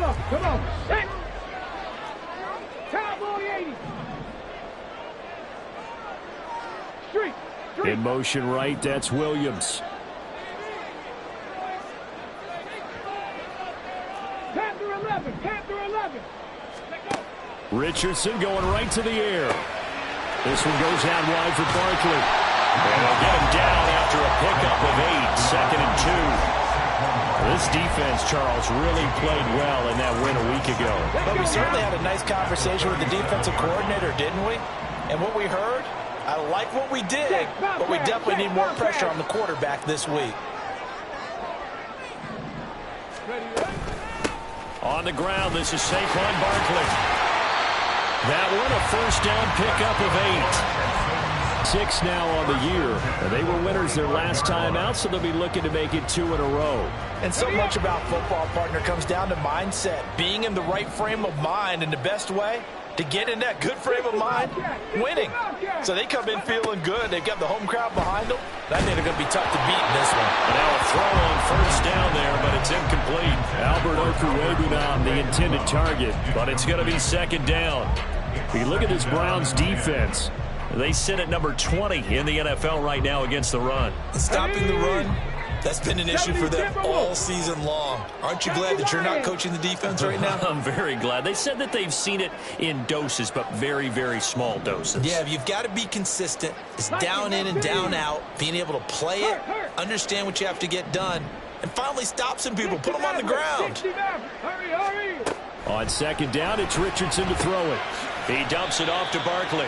Come on. Hey. Cowboy 80. Street. In motion right, that's Williams. Panther 11. Panther 11. Richardson going right to the air. This one goes out wide for Barkley. And they'll get him down after a pickup of 8, 2nd and 2. This defense, Charles, really played well in that win a week ago. But we certainly had a nice conversation with the defensive coordinator, didn't we? And what we heard, I like what we did, but we definitely need more pressure on the quarterback this week. On the ground, this is Saquon Barkley. That one, a first down pickup of 8. 6 now on the year. And they were winners their last time out, so they'll be looking to make it 2 in a row. And so much about football, partner, comes down to mindset. Being in the right frame of mind, and the best way to get in that good frame of mind, winning. So they come in feeling good. They've got the home crowd behind them. I think they're going to be tough to beat in this one. Now a throw on first down there, but it's incomplete. Albert Okuwebunam, the intended target, but it's going to be 2nd down. If you look at this Browns defense, they sit at number 20 in the NFL right now against the run. Stopping the run, that's been an issue for them all season long. Aren't you glad that you're not coaching the defense right now? I'm very glad. They said that they've seen it in doses, but very, very small doses. Yeah, you've got to be consistent. It's down in and down out, being able to play it, understand what you have to get done, and finally stop some people, put them on the ground. On 2nd down, it's Richardson to throw it. He dumps it off to Barkley.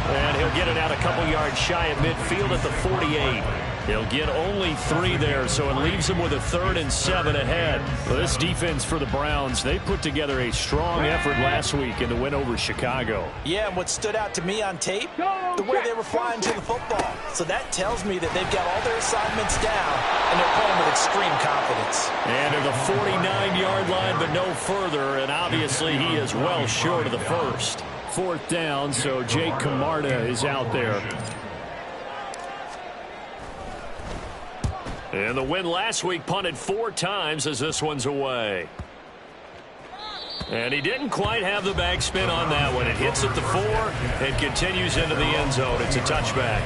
And he'll get it out a couple yards shy of midfield at the 48. He'll get only 3 there, so it leaves him with a 3rd and 7 ahead. Well, this defense for the Browns, they put together a strong effort last week in the win over Chicago. Yeah, and what stood out to me on tape, the way they were flying to the football. So that tells me that they've got all their assignments down, and they're playing with extreme confidence. And to the 49-yard line, but no further, and obviously he is well short of the first. 4th down, so Jake Camarda is out there. And the win last week punted 4 times as this one's away. And he didn't quite have the backspin on that one. It hits at the 4 and continues into the end zone. It's a touchback.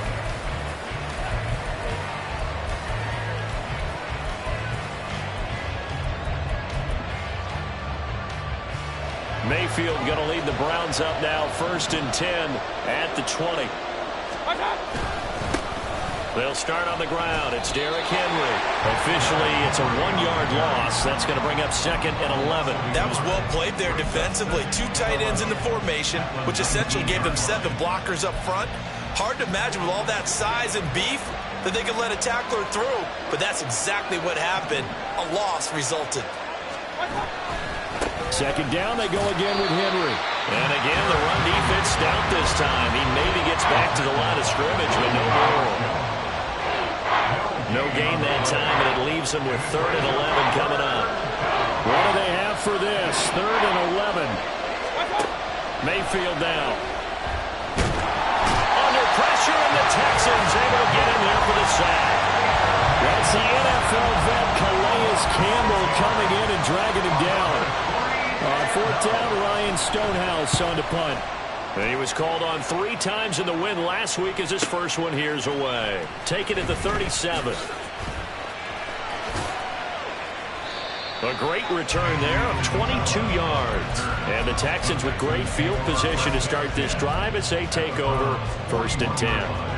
Mayfield going to lead the Browns up now, 1st and 10 at the 20. They'll start on the ground. It's Derrick Henry. Officially, it's a 1-yard loss. That's going to bring up 2nd and 11. That was well played there defensively. 2 tight ends in the formation, which essentially gave them 7 blockers up front. Hard to imagine with all that size and beef that they could let a tackler through, but that's exactly what happened. A loss resulted. 2nd down, they go again with Henry. And again, the run defense stout this time. He maybe gets back to the line of scrimmage, but no more. No gain that time, and it leaves them with 3rd and 11 coming up. What do they have for this? 3rd and 11. Mayfield down. Under pressure, and the Texans able to get in there for the sack. That's the NFL vet Calais Campbell coming in and dragging him down. On 4th down, Ryan Stonehouse on to punt. And he was called on 3 times in the win last week as his first one here's away. Take it at the 37. A great return there of 22 yards. And the Texans with great field position to start this drive as they take over 1st and 10.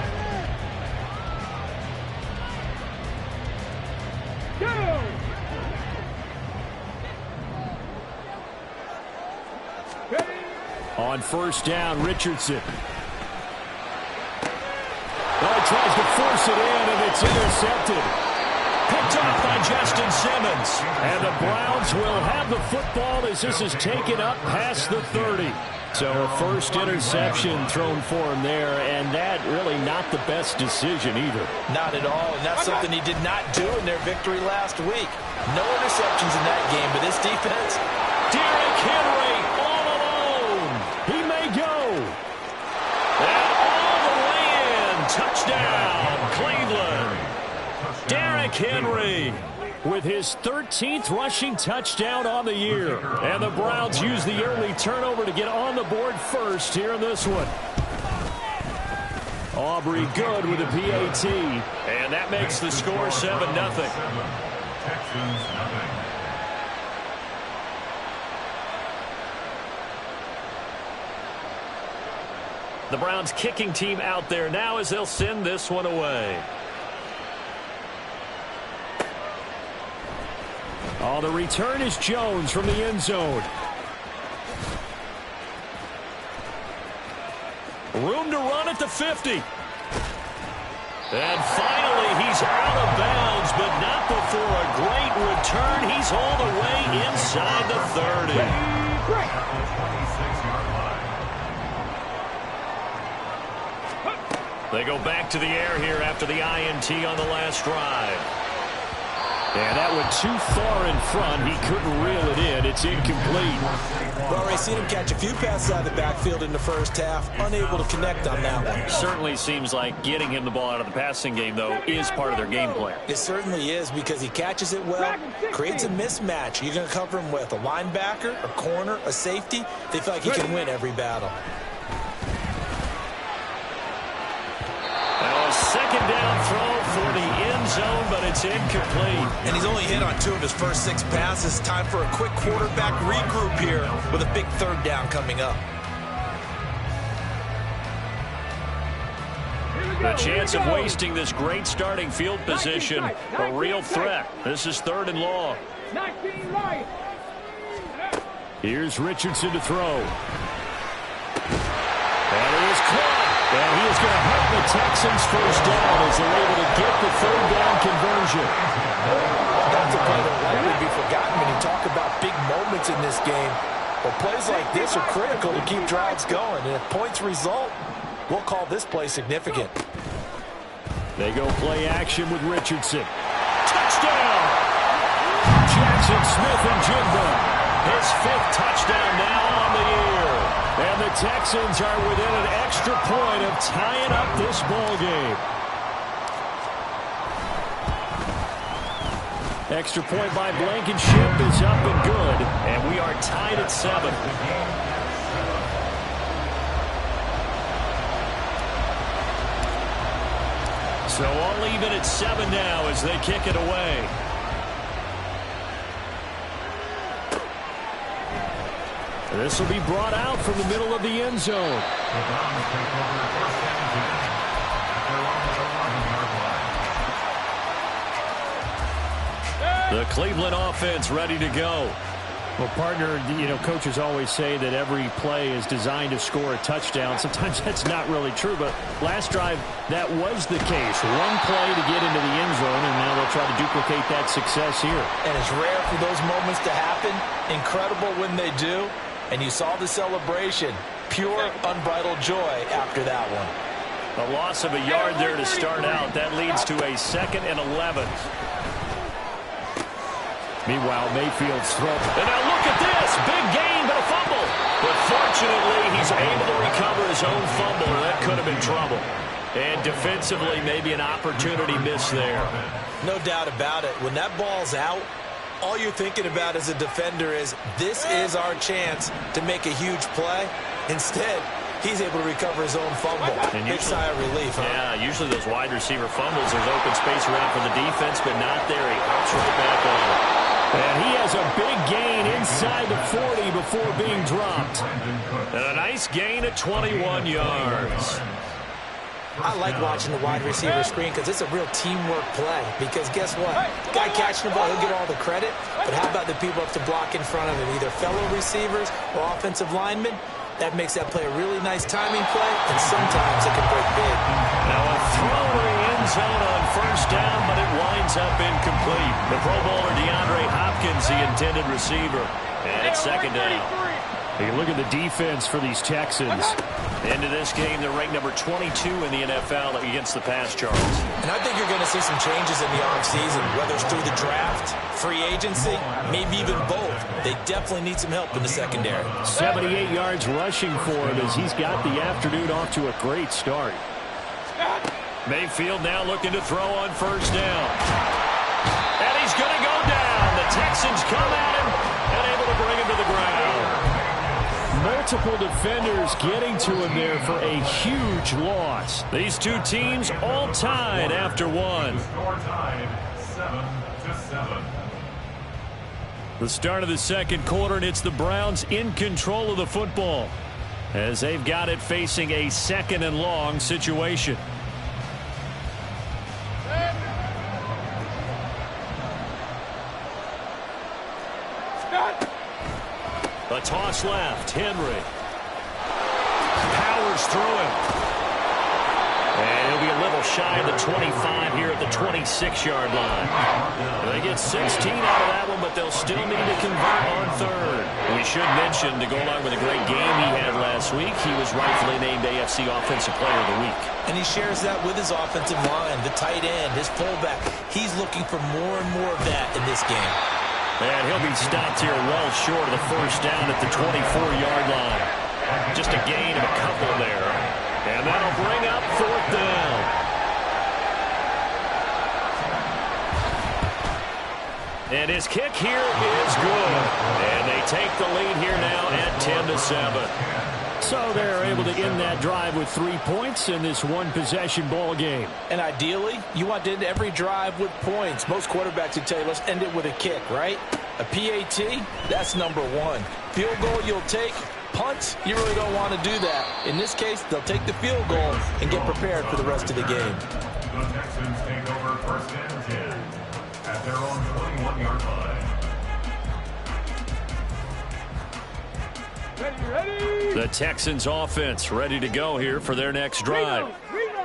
On 1st down, Richardson. Oh, he tries to force it in, and it's intercepted. Picked off by Justin Simmons. And the Browns will have the football as this is taken up past the 30. So a first interception thrown for him there, and that really not the best decision either. Not at all, and that's something he did not do in their victory last week. No interceptions in that game, but this defense. Derrick Henry all alone. He may go. And all the way in. Touchdown, Cleveland. Derrick Henry. with his 13th rushing touchdown on the year. And the Browns use the early turnover to get on the board first here in this one. Aubrey good with a PAT. And that makes the score 7-0. The Browns kicking team out there now as they'll send this one away. Oh, the return is Jones from the end zone. Room to run at the 50. And finally, he's out of bounds, but not before a great return. He's all the way inside the 30. They go back to the air here after the INT on the last drive. And that went too far in front. He couldn't reel it in. It's incomplete. We've already seen him catch a few passes out of the backfield in the first half. Unable to connect on that one. Certainly seems like getting him the ball out of the passing game, though, is part of their game plan. It certainly is because he catches it well, creates a mismatch. You're going to cover him with a linebacker, a corner, a safety. They feel like he can win every battle. Second down throw for the end zone, but it's incomplete. And he's only hit on 2 of his first 6 passes. Time for a quick quarterback regroup here with a big 3rd down coming up. The chance of wasting this great starting field position, a real threat. This is 3rd and long. Here's Richardson to throw. And he is caught. And he is going to help the Texans first down as they're able to get the 3rd down conversion. That's a play that will likely be forgotten when you talk about big moments in this game. But plays like this are critical to keep drives going. And if points result, we'll call this play significant. They go play action with Richardson. Touchdown! Jackson Smith and Jigba. His 5th touchdown now on the year. And the Texans are within an extra point of tying up this ball game. Extra point by Blankenship is up and good. And we are tied at 7. So all even at 7 now as they kick it away. This will be brought out from the middle of the end zone. The Cleveland offense ready to go. Well, partner, coaches always say that every play is designed to score a touchdown. Sometimes that's not really true, but last drive, that was the case. One play to get into the end zone, and now they'll try to duplicate that success here. And it's rare for those moments to happen. Incredible when they do. And you saw the celebration. Pure, unbridled joy after that one. A loss of a yard there to start out. That leads to a 2nd and 11. Meanwhile, Mayfield's throw. And now look at this. Big gain, but a fumble. But fortunately, he's able to recover his own fumble. That could have been trouble. And defensively, maybe an opportunity miss there. No doubt about it. When that ball's out, all you're thinking about as a defender is, this is our chance to make a huge play. Instead, he's able to recover his own fumble. And big sigh of relief, huh? Yeah, usually those wide receiver fumbles, there's open space around for the defense, but not there. He hops right back on it. And he has a big gain inside the 40 before being dropped. And a nice gain at 21 yards. I like watching the wide receiver screen because it's a real teamwork play. Because guess what? The guy catching the ball, he'll get all the credit. But how about the people up to block in front of him? Either fellow receivers or offensive linemen. That makes that play a really nice timing play, and sometimes it can break big. Now a throw to the end zone on 1st down, but it winds up incomplete. The Pro Bowler DeAndre Hopkins, the intended receiver. And it's 2nd down. You look at the defense for these Texans. Into this game, they're ranked number 22 in the NFL against the pass charge. And I think you're going to see some changes in the offseason, whether it's through the draft, free agency, maybe even both. They definitely need some help in the secondary. 78 yards rushing for him as he's got the afternoon off to a great start. Mayfield now looking to throw on 1st down. And he's going to go Texans come at him and able to bring him to the ground. Multiple defenders getting to him there for a huge loss. These two teams all tied after one. The start of the second quarter, and it's the Browns in control of the football as they've got it facing a 2nd and long situation. A toss left. Henry powers through him. And he'll be a little shy of the 25 here at the 26-yard line. They get 16 out of that one, but they'll still need to convert on 3rd. We should mention, to go along with a great game he had last week, he was rightfully named AFC Offensive Player of the Week. And he shares that with his offensive line, the tight end, his fullback. He's looking for more and more of that in this game. And he'll be stopped here well short of the first down at the 24-yard line. Just a gain of a couple there. And that'll bring up 4th down. And his kick here is good. And they take the lead here now at 10-7. So they're able to end that drive with 3 points in this one-possession ball game. And ideally, you want to end every drive with points. Most quarterbacks would tell you, let's end it with a kick, right? A PAT, that's number 1. Field goal you'll take. Punts, you really don't want to do that. In this case, they'll take the field goal and get prepared for the rest of the game. The Texans take over 1st and 10 at their own 21-yard line. Ready. The Texans offense ready to go here for their next drive.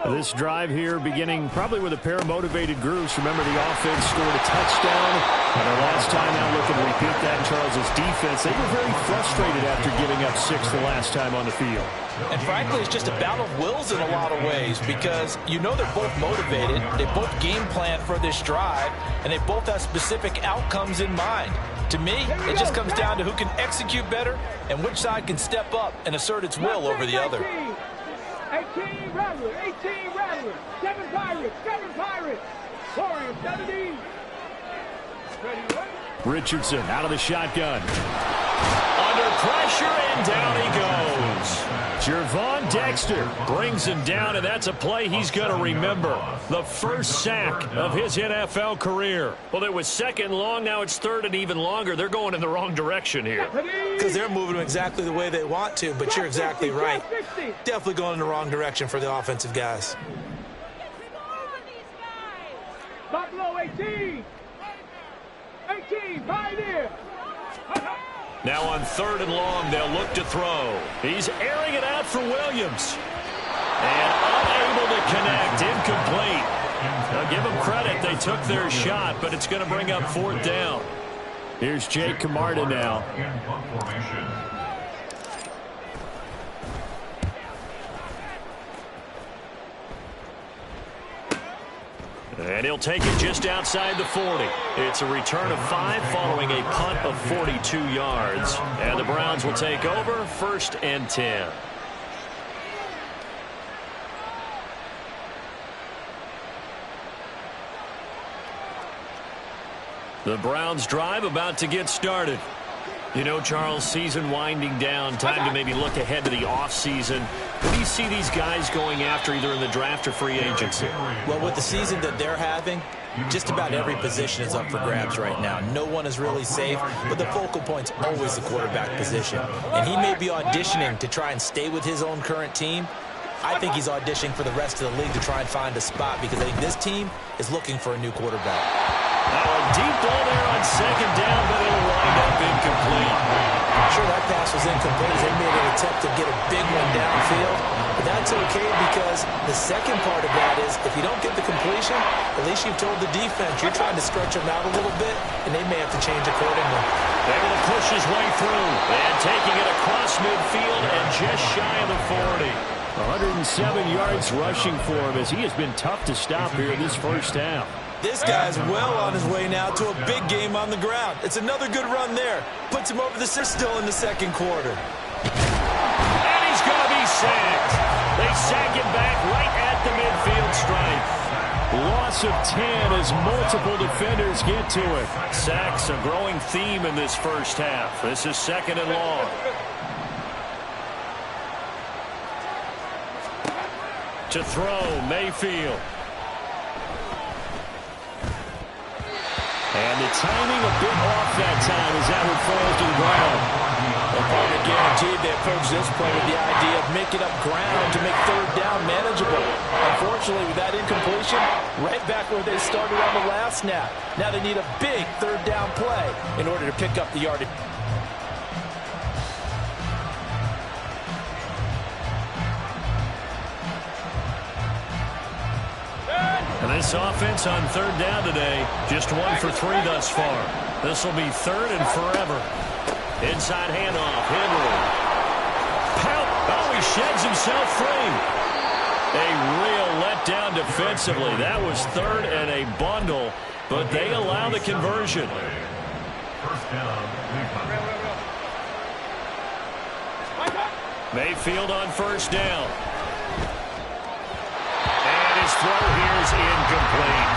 This drive here beginning probably with a pair of motivated groups. Remember, the offense scored a touchdown. And their last time out, looking to repeat that in Charles's defense. They were very frustrated after giving up 6 the last time on the field. And frankly, it's just a battle of wills in a lot of ways because you know they're both motivated. They both game plan for this drive, and they both have specific outcomes in mind. To me, it just comes down to who can execute better and which side can step up and assert its will over the other. 18 Rattlers, 18 Rattlers, 7 Pirates, 7 Pirates, Warriors, 17. Ready. Richardson out of the shotgun. Under pressure, and down he goes. Gervon Dexter brings him down, and that's a play he's going to remember. The first sack of his NFL career. Well, it was 2nd and long. Now it's 3rd and even longer. They're going in the wrong direction here. Because they're moving exactly the way they want to, but you're exactly right. Definitely going in the wrong direction for the offensive guys. Buffalo 18. 18, Pioneer. Now on 3rd and long, they'll look to throw. He's airing it out for Williams. And unable to connect, incomplete. Now give them credit, they took their shot, but it's going to bring up 4th down. Here's Jake Camarda now. And he'll take it just outside the 40. It's a return of 5 following a punt of 42 yards. And the Browns will take over 1st and 10. The Browns drive about to get started. You know, Charles, season winding down, time to maybe look ahead to the offseason. What do you see these guys going after either in the draft or free agency? Well, with the season that they're having, just about every position is up for grabs right now. No one is really safe, but the focal point's always the quarterback position. And he may be auditioning to try and stay with his own current team. I think he's auditioning for the rest of the league to try and find a spot because I think this team is looking for a new quarterback. Now a deep ball there on 2nd down, but it'll wind up incomplete. Sure, that pass was incomplete as they made an attempt to get a big one downfield. But that's okay because the second part of that is if you don't get the completion, at least you've told the defense you're trying to stretch them out a little bit, and they may have to change accordingly. Able to push his way through and taking it across midfield and just shy of the 40. 107 yards rushing for him as he has been tough to stop here in this first half. This guy's well on his way now to a big game on the ground. It's another good run there. Puts him over the still in the second quarter. And he's going to be sacked. They sack him back right at the midfield stripe. Loss of 10 as multiple defenders get to it. Sacks a growing theme in this first half. This is 2nd and long. To throw, Mayfield. And the timing a bit off that time as that one falls to the ground. Well, partner guaranteed they approach this play with the idea of making up ground to make 3rd down manageable. Unfortunately, with that incompletion, right back where they started on the last snap. Now they need a big 3rd down play in order to pick up the yardage. And this offense on 3rd down today, just 1 for 3 thus far. This will be 3rd and forever. Inside handoff, Henry. Pout! Oh, he sheds himself free. A real letdown defensively. That was 3rd and a bundle, but they allow the conversion. Mayfield on 1st down. His throw here is incomplete.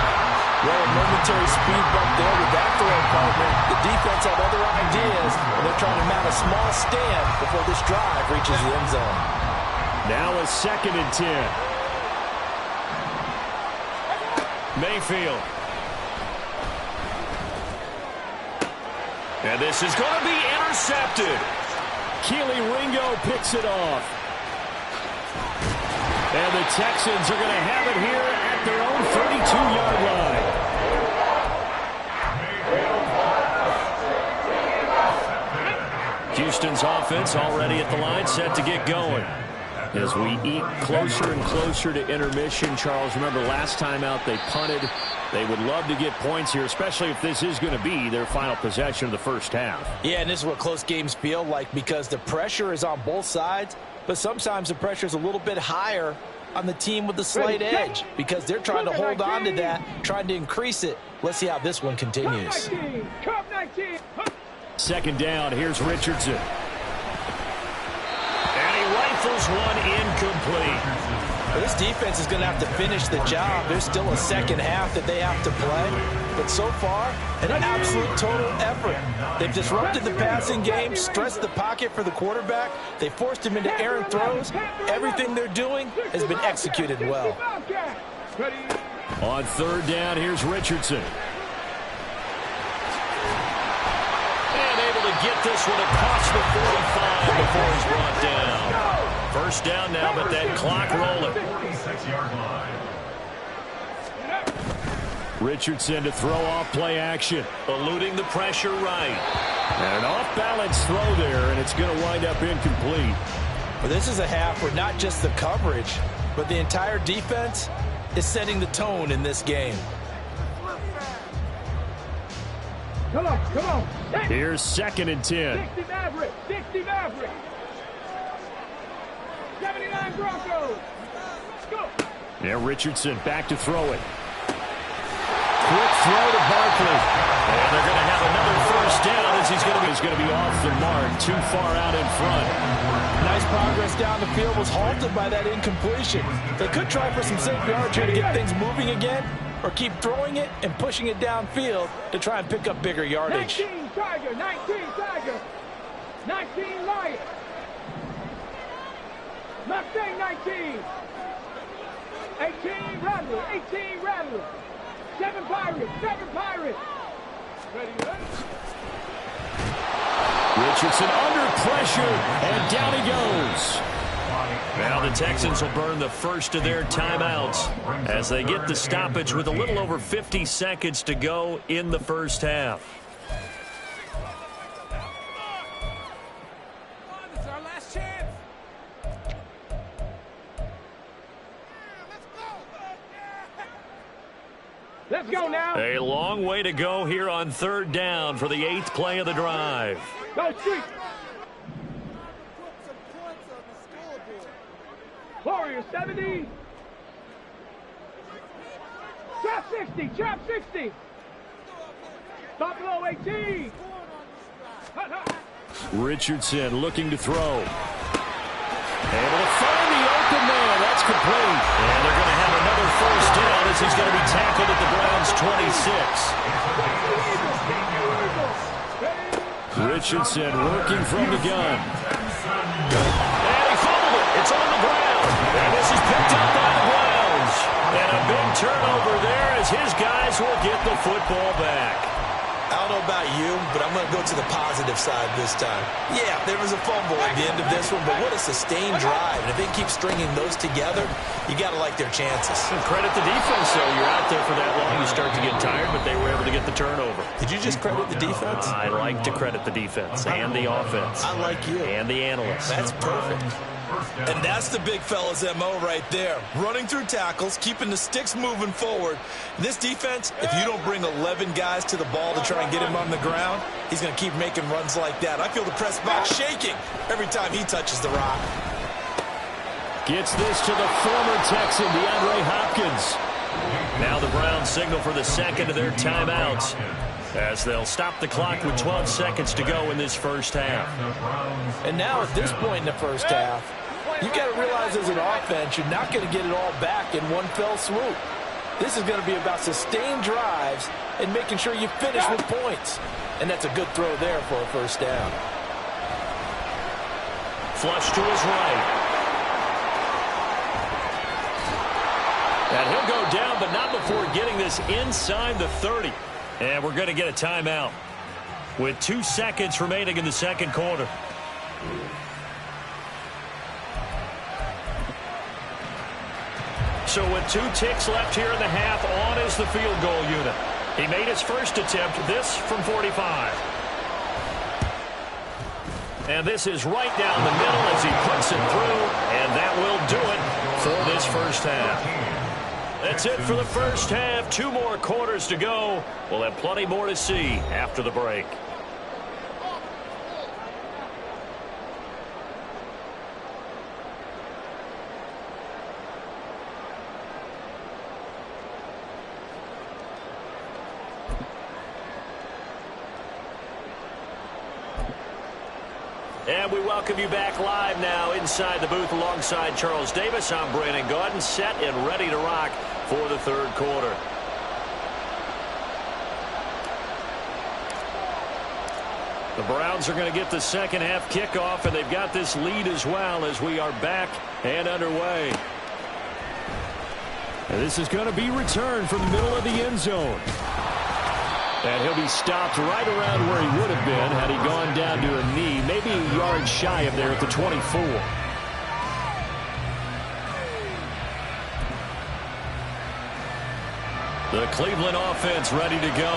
Well, a momentary speed bump there with that throw, partner. The defense had other ideas, and they're trying to mount a small stand before this drive reaches the end zone. Now a 2nd and 10. Mayfield. And this is going to be intercepted. Keely Ringo picks it off. And the Texans are going to have it here at their own 32-yard line. Houston's offense already at the line, set to get going. As we eat closer and closer to intermission, Charles, remember last time out they punted. They would love to get points here, especially if this is going to be their final possession of the first half. Yeah, and this is what close games feel like because the pressure is on both sides. But sometimes the pressure is a little bit higher on the team with the slight edge because they're trying to hold on to that, trying to increase it. Let's see how this one continues. 2nd down, here's Richardson. And he rifles one incomplete. Well, this defense is going to have to finish the job. There's still a 2nd half that they have to play. But so far, an absolute total effort. They've disrupted the passing game, stressed the pocket for the quarterback. They forced him into errant throws. Everything they're doing has been executed well. On 3rd down, here's Richardson. And able to get this one across the 45 before he's brought down. 1st down now, but that clock rolling. Richardson to throw off play action. Eluding the pressure right. And an off-balance throw there, and it's going to wind up incomplete. Well, this is a half where not just the coverage, but the entire defense is setting the tone in this game. Come on, come on. Here's 2nd and 10. 60 Maverick, 60 Maverick. 79 Broncos. Go. Now Richardson back to throw it. Quick throw to Barkley. And they're going to have another 1st down as he's going to be off the mark, too far out in front. Nice progress down the field was halted by that incompletion. They could try for some safe yards here to get things moving again, or keep throwing it and pushing it downfield to try and pick up bigger yardage. 19 Tiger, 19 Tiger, 19 Lion. Mustang 19. 18 Rattler, 18 Rattler. 7 Pirates, 7 Pirates. Ready, Richardson under pressure, and down he goes. Now the Texans will burn the first of their timeouts as they get the stoppage with a little over 50 seconds to go in the first half. This is our last chance. Let's go now. A long way to go here on 3rd down for the 8th play of the drive. Go street. Warriors 70. Trap 60. Trap 60. Buffalo 18. Hut, hut. Richardson looking to throw. Able to find the open man. That's complete. And they're going to have another 1st down as as he's going to be tackled at the Browns' 26. Richardson working from the gun. And he fumbled it. It's on the ground. And this is picked up by the Browns. And a big turnover there as his guys will get the football back. I don't know about you, but I'm going to go to the positive side this time. Yeah, there was a fumble at the end of this one, but what a sustained drive. And if they keep stringing those together, you got to like their chances. And credit the defense, though. You're out there for that long, you start to get tired, but they were able to get the turnover. Did you just credit the defense? I like to credit the defense and the offense. I like you. And the analysts. That's perfect. And that's the big fella's MO right there. Running through tackles, keeping the sticks moving forward. This defense, if you don't bring 11 guys to the ball to try and get him on the ground, he's going to keep making runs like that. I feel the press box shaking every time he touches the rock. Gets this to the former Texan, DeAndre Hopkins. Now the Browns signal for the second of their timeouts, as they'll stop the clock with 12 seconds to go in this first half. And now at this point in the first half, you've got to realize as an offense, you're not going to get it all back in one fell swoop. This is going to be about sustained drives and making sure you finish with points. And that's a good throw there for a first down. Flush to his right. And he'll go down, but not before getting this inside the 30. And we're going to get a timeout with 2 seconds remaining in the second quarter. So with 2 ticks left here in the half, on is the field goal unit. He made his first attempt, this from 45. And this is right down the middle as he puts it through, and that will do it for this first half. That's it for the first half. 2 more quarters to go. We'll have plenty more to see after the break. And we welcome you back live now inside the booth alongside Charles Davis. I'm Brandon Gaudin, set and ready to rock for the third quarter. The Browns are going to get the second half kickoff, and they've got this lead as well as we are back and underway. And this is going to be returned from the middle of the end zone. And he'll be stopped right around where he would have been had he gone down to a knee, maybe a yard shy of there at the 24. The Cleveland offense ready to go.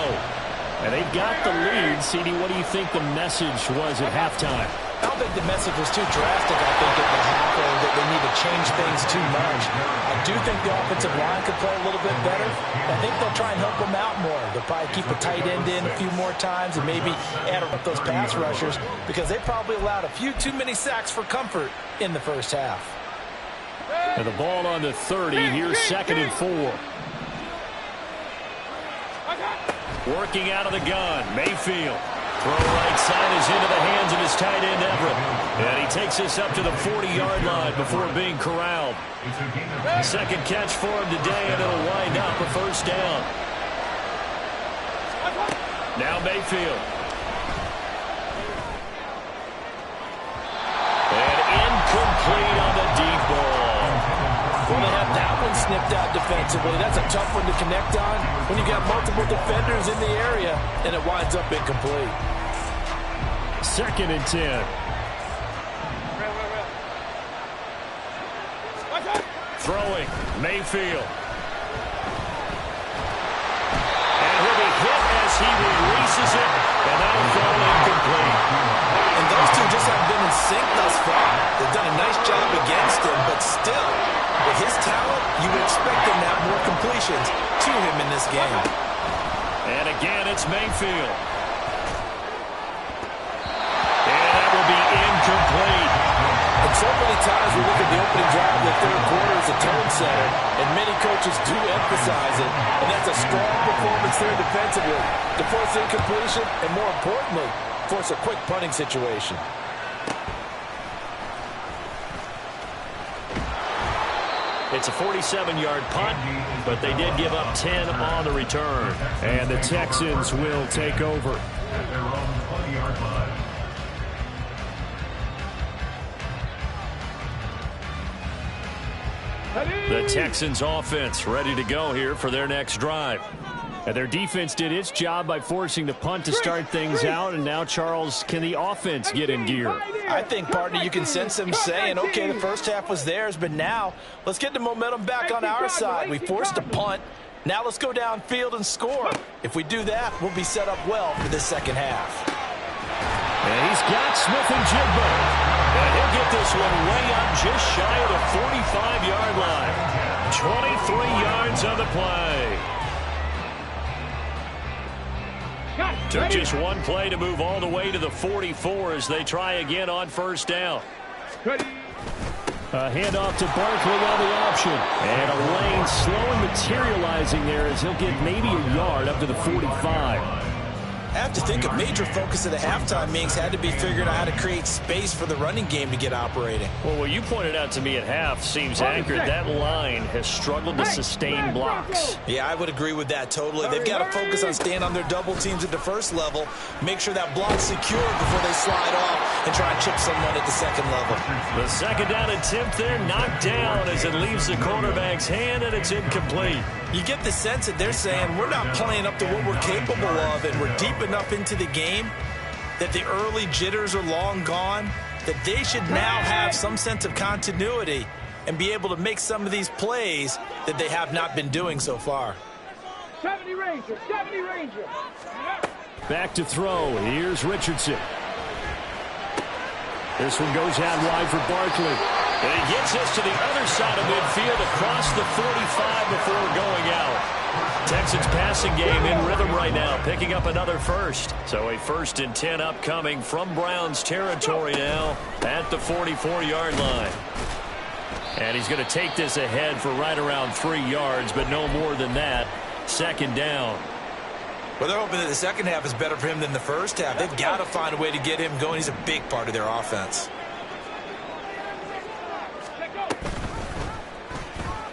And they've got the lead. CD, what do you think the message was at halftime? I don't think the message was too drastic, I think, at the half, or that they need to change things too much. I do think the offensive line could play a little bit better. I think they'll try and help them out more. They'll probably keep a tight end in a few more times and maybe add up those pass rushers because they probably allowed a few too many sacks for comfort in the first half. And the ball on the 30. Here's 2nd and 4. Working out of the gun, Mayfield. Throw right side is into the hands of his tight end, Everett. And he takes this up to the 40-yard line before being corralled. Second catch for him today, and it'll wind up a first down. Now Mayfield. And incomplete on the deep ball. Well, they have that one snipped out defensively. That's a tough one to connect on when you got multiple defenders in the area, and it winds up incomplete. 2nd and 10. Throwing, Mayfield. And he'll be hit as he releases it, and that'll fall incomplete. And those two just haven't been in sync thus far. They've done a nice job against him, but still, with his talent, you would expect him to have more completions to him in this game. And again, it's Mayfield. And that will be incomplete. And so many times we look at the opening drive of the third quarter as a tone setter, and many coaches do emphasize it, and that's a strong performance there defensively to force incompletion and, more importantly, force a quick punting situation. It's a 47-yard punt, but they did give up 10 on the return. And the Texans will take over. At their own 20-yard line. The Texans offense ready to go here for their next drive. And their defense did its job by forcing the punt to start things out. And now, Charles, can the offense get in gear? I think, partner, you can sense them saying, okay, the first half was theirs, but now let's get the momentum back on our side. We forced a punt. Now let's go downfield and score. If we do that, we'll be set up well for this second half. And he's got Smith and Jigbo. And he'll get this one way up just shy of the 45-yard line. 23 yards on the play. Took just one play to move all the way to the 44 as they try again on first down. A handoff to Barkley on the option. And a lane slowly materializing there as he'll get maybe a yard up to the 45. I have to think a major focus of the halftime meetings had to be figuring out how to create space for the running game to get operating. Well, what you pointed out to me at half seems accurate. That line has struggled to sustain blocks. Yeah, I would agree with that totally. They've got to focus on staying on their double teams at the first level, make sure that block's secure before they slide off and try and chip someone at the second level. The second down attempt there knocked down as it leaves the quarterback's hand, and it's incomplete. You get the sense that they're saying we're not playing up to what we're capable of, and we're deep enough into the game that the early jitters are long gone, that they should now have some sense of continuity and be able to make some of these plays that they have not been doing so far. 70 Ranger, 70 Ranger. Back to throw. Here's Richardson. This one goes out wide for Barkley. And he gets us to the other side of midfield across the 45 before going out. Texans passing game in rhythm right now, picking up another first. So a 1st and 10 upcoming from Browns territory now at the 44-yard line. And he's going to take this ahead for right around 3 yards, but no more than that. Second down. Well, they're hoping that the second half is better for him than the first half. They've got to find a way to get him going. He's a big part of their offense.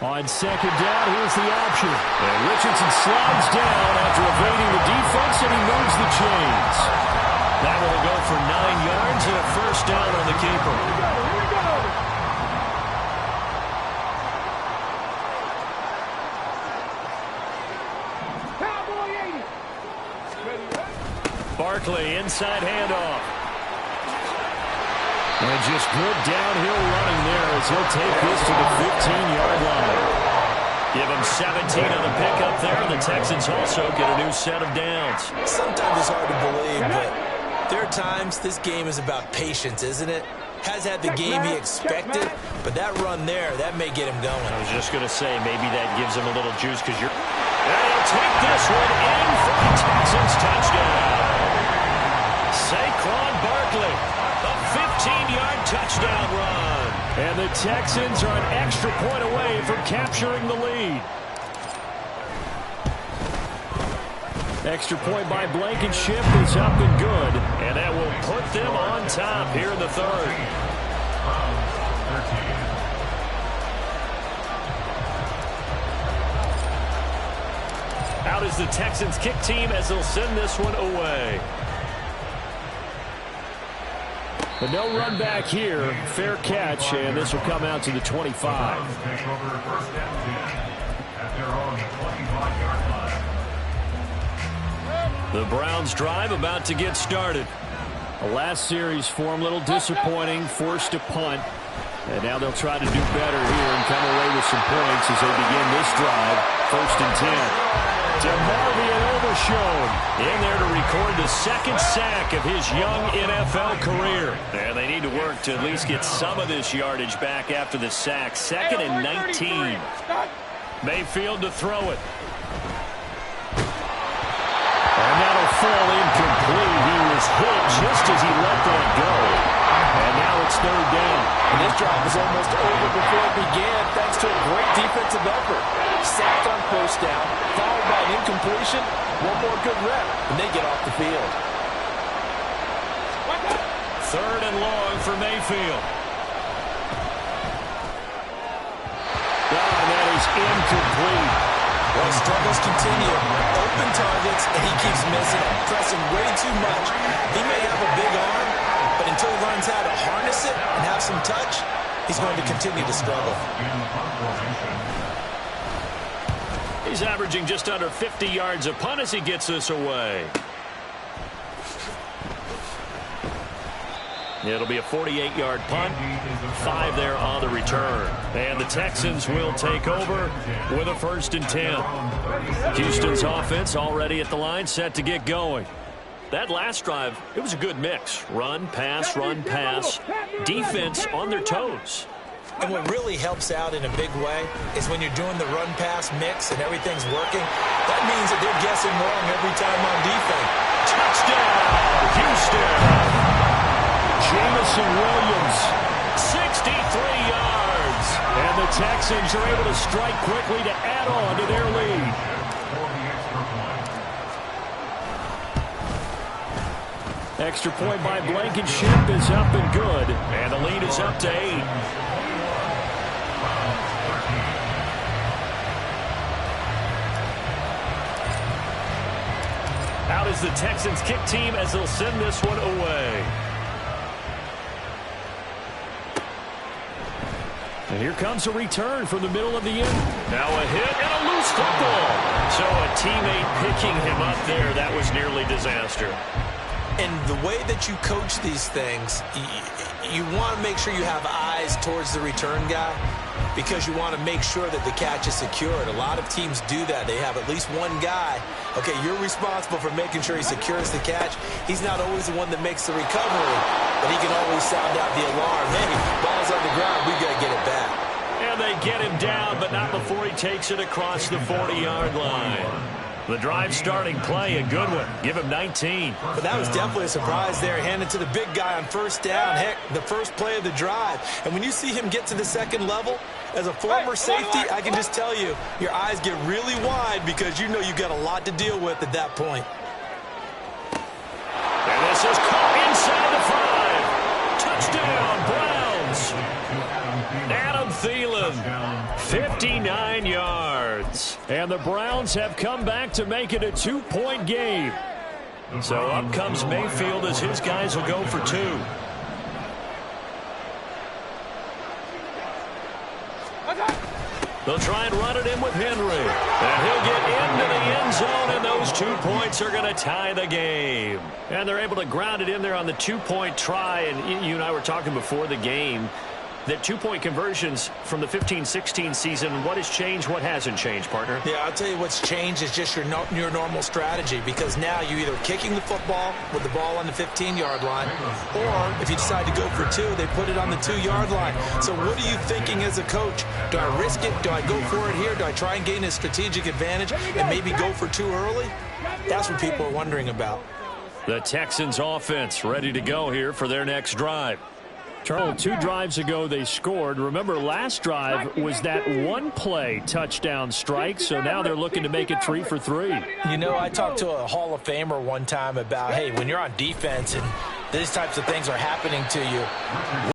On second down, here's the option. And Richardson slides down after evading the defense, and he moves the chains. That will go for 9 yards and a first down on the keeper. Barkley, inside handoff. And just good downhill running there as he'll take this to the 15-yard line. Give him 17 on the pickup there. The Texans also get a new set of downs. Sometimes it's hard to believe, but there are times this game is about patience, isn't it? Has had the game he expected, but that run there, that may get him going. I was just going to say, maybe that gives him a little juice because you're... And he'll take this one in for a Texans touchdown. Saquon Barkley, a 15-yard touchdown run. And the Texans are an extra point away from capturing the lead. Extra point by Blankenship is up and good. And that will put them on top here in the third. Out is the Texans kick team as they'll send this one away. But no run back here. Fair catch, and this will come out to the 25. The Browns drive about to get started. The last series for them, a little disappointing, forced a punt. And now they'll try to do better here and come away with some points as they begin this drive. 1st and 10. DeMarvion Overshown in there to record the second sack of his young NFL career. And they need to work to at least get some of this yardage back after the sack. 2nd and 19. Mayfield to throw it. And that'll fall incomplete. He was hit just as he let that go. And now it's 3rd down. And this drive was almost over before it began thanks to a great defensive effort. Sacked on 1st down, followed by an incompletion. One more good rep, and they get off the field. 3rd and long for Mayfield. is incomplete. Well, struggles continue. Open targets, and he keeps missing them, pressing way too much. He may have a big arm, but until he learns how to harness it and have some touch, he's going to continue to struggle. He's averaging just under 50 yards a punt as he gets this away. It'll be a 48-yard punt, 5 there on the return. And the Texans will take over with a 1st and 10. Houston's offense already at the line, set to get going. That last drive, it was a good mix. Run, pass, defense on their toes. And what really helps out in a big way is when you're doing the run-pass mix and everything's working, that means that they're guessing wrong every time on defense. Touchdown, Houston! Jamison Williams, 63 yards. And the Texans are able to strike quickly to add on to their lead. Extra point by Blankenship is up and good. And the lead is up to 8. Out is the Texans kick team as they'll send this one away. And here comes a return from the middle of the end. Now a hit and a loose football. So a teammate picking him up there, that was nearly disaster. And the way that you coach these things, you want to make sure you have eyes towards the return guy because you want to make sure that the catch is secured. A lot of teams do that. They have at least one guy. Okay, you're responsible for making sure he secures the catch. He's not always the one that makes the recovery, but he can always sound out the alarm. Hey, ball's on the ground. We got to get it back. And they get him down, but not before he takes it across the 40-yard line. The drive starting play, a good one. Give him 19. But that was definitely a surprise there. Handed to the big guy on 1st down. Heck, the first play of the drive. And when you see him get to the 2nd level, as a former safety, I can just tell you, your eyes get really wide because you know you've got a lot to deal with at that point. And this is caught inside the 5. Touchdown, Browns. Adam Thielen, 59 yards. And the Browns have come back to make it a 2-point game. So up comes Mayfield as his guys will go for 2. They'll try and run it in with Henry. And he'll get into the end zone, and those 2 points are going to tie the game. And they're able to ground it in there on the 2-point try. And you and I were talking before the game that 2-point conversions from the 15-16 season, what has changed, what hasn't changed, partner? Yeah, I'll tell you what's changed is just your normal strategy, because now you're either kicking the football with the ball on the 15-yard line, or if you decide to go for 2, they put it on the 2-yard line. So what are you thinking as a coach? Do I risk it? Do I go for it here? Do I try and gain a strategic advantage and maybe go for 2 early? That's what people are wondering about. The Texans offense ready to go here for their next drive. Charles, 2 drives ago they scored. Remember, last drive was that 1-play touchdown strike, so now they're looking to make it 3 for 3. You know, I talked to a Hall of Famer one time about, hey, when you're on defense and these types of things are happening to you,